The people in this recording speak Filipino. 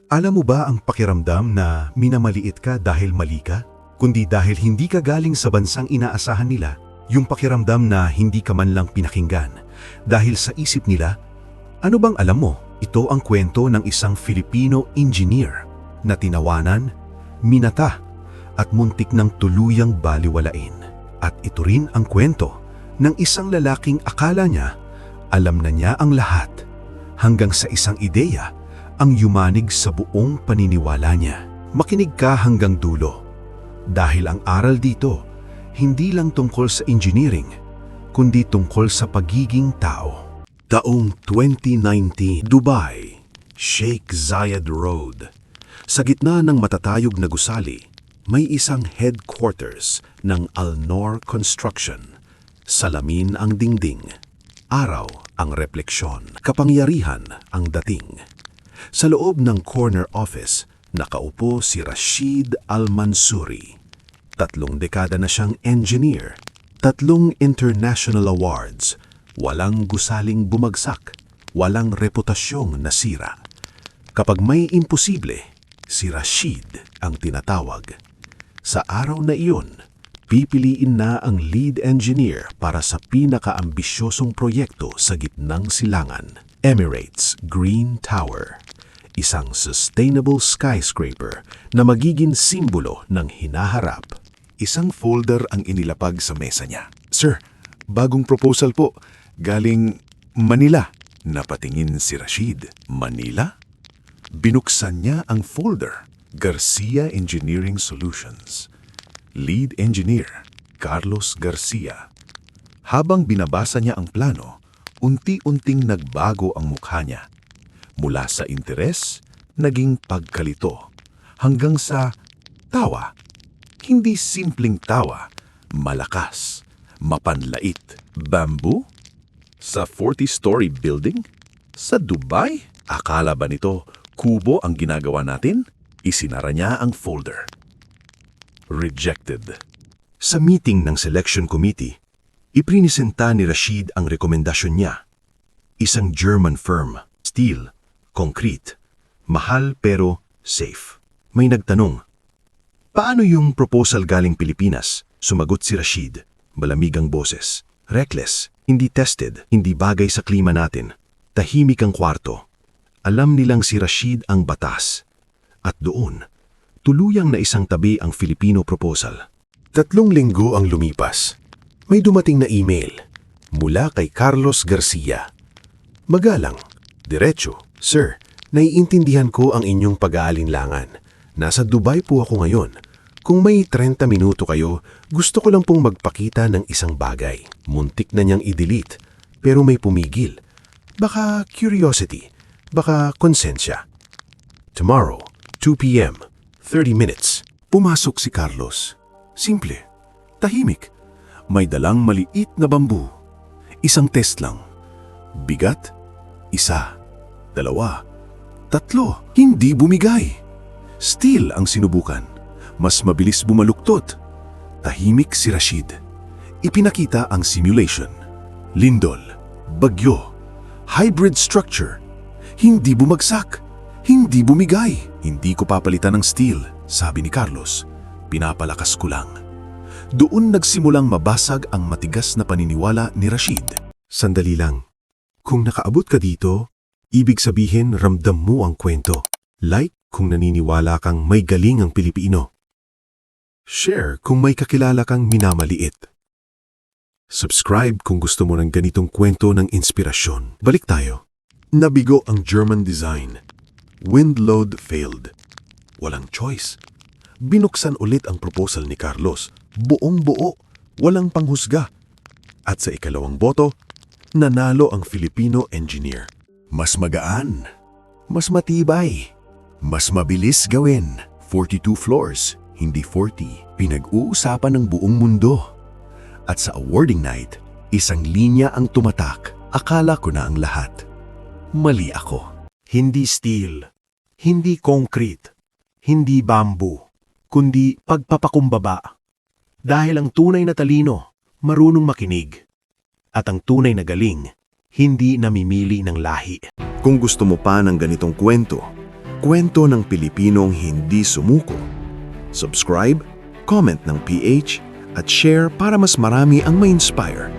Alam mo ba ang pakiramdam na minamaliit ka dahil mali ka? Kundi dahil hindi ka galing sa bansang inaasahan nila, yung pakiramdam na hindi ka man lang pinakinggan. Dahil sa isip nila, ano bang alam mo? Ito ang kwento ng isang Filipino engineer na tinawanan, minata, at muntik ng tuluyang baliwalain. At ito rin ang kwento ng isang lalaking akala niya, alam na niya ang lahat, hanggang sa isang ideya ang yumanig sa buong paniniwala niya. Makinig ka hanggang dulo. Dahil ang aral dito, hindi lang tungkol sa engineering, kundi tungkol sa pagiging tao. Taong 2019, Dubai, Sheikh Zayed Road. Sa gitna ng matatayog na gusali, may isang headquarters ng Al Noor Construction. Salamin ang dingding, araw ang refleksyon, kapangyarihan ang dating. Sa loob ng corner office, nakaupo si Rashid Al-Mansuri. 3 dekada na siyang engineer, 3 international awards, walang gusaling bumagsak, walang reputasyong nasira. Kapag may imposible, si Rashid ang tinatawag. Sa araw na iyon, pipiliin na ang lead engineer para sa pinakaambisyosong proyekto sa gitnang silangan, Emirates Green Tower. Isang sustainable skyscraper na magiging simbolo ng hinaharap. Isang folder ang inilapag sa mesa niya. Sir, bagong proposal po, galing Manila. Napatingin si Rashid. Manila? Binuksan niya ang folder. Garcia Engineering Solutions. Lead engineer, Carlos Garcia. Habang binabasa niya ang plano, unti-unting nagbago ang mukha niya. Mula sa interes, naging pagkalito, hanggang sa tawa. Hindi simpleng tawa, malakas, mapanlait. Bamboo? Sa 40-story building? Sa Dubai? Akala ba nito kubo ang ginagawa natin? Isinara niya ang folder. Rejected. Sa meeting ng selection committee, iprinisenta ni Rashid ang rekomendasyon niya. Isang German firm, steel, concrete, mahal pero safe. May nagtanong, paano yung proposal galing Pilipinas? Sumagot si Rashid, malamig ang boses. Reckless, hindi tested, hindi bagay sa klima natin. Tahimik ang kwarto. Alam nilang si Rashid ang batas. At doon, tuluyang na isang tabi ang Filipino proposal. 3 linggo ang lumipas. May dumating na email mula kay Carlos Garcia. Magalang, diretso. Sir, naiintindihan ko ang inyong pag-aalinlangan. Nasa Dubai po ako ngayon. Kung may 30 minuto kayo, gusto ko lang pong magpakita ng isang bagay. Muntik na niyang i-delete, pero may pumigil. Baka curiosity, baka konsensya. Tomorrow, 2 p.m., 30 minutes. Pumasok si Carlos. Simple, tahimik. May dalang maliit na bambu. Isang test lang. Bigat, 1, 2, 3. Hindi bumigay. Steel ang sinubukan. Mas mabilis bumaluktot. Tahimik si Rashid. Ipinakita ang simulation. Lindol, bagyo, hybrid structure. Hindi bumagsak. Hindi bumigay. Hindi ko papalitan ng steel, sabi ni Carlos. Pinapalakas ko lang. Doon nagsimulang mabasag ang matigas na paniniwala ni Rashid. Sandali lang. Kung nakaabot ka dito, ibig sabihin ramdam mo ang kwento. Like kung naniniwala kang may galing ang Pilipino. Share kung may kakilala kang minamaliit. Subscribe kung gusto mo ng ganitong kwento ng inspirasyon. Balik tayo. Nabigo ang German design. Wind load failed. Walang choice. Binuksan ulit ang proposal ni Carlos. Buong buo. Walang panghusga. At sa ikalawang boto, nanalo ang Filipino engineer. Mas magaan, mas matibay, mas mabilis gawin. 42 floors, hindi 40. Pinag-uusapan ng buong mundo. At sa awarding night, isang linya ang tumatak. Akala ko na ang lahat. Mali ako. Hindi steel, hindi concrete, hindi bamboo, kundi pagpapakumbaba. Dahil ang tunay na talino, marunong makinig. At ang tunay na galing, hindi namimili ng lahi. Kung gusto mo pa ng ganitong kwento, kwento ng Pilipinong hindi sumuko. Subscribe, comment ng PH, at share para mas marami ang ma-inspire.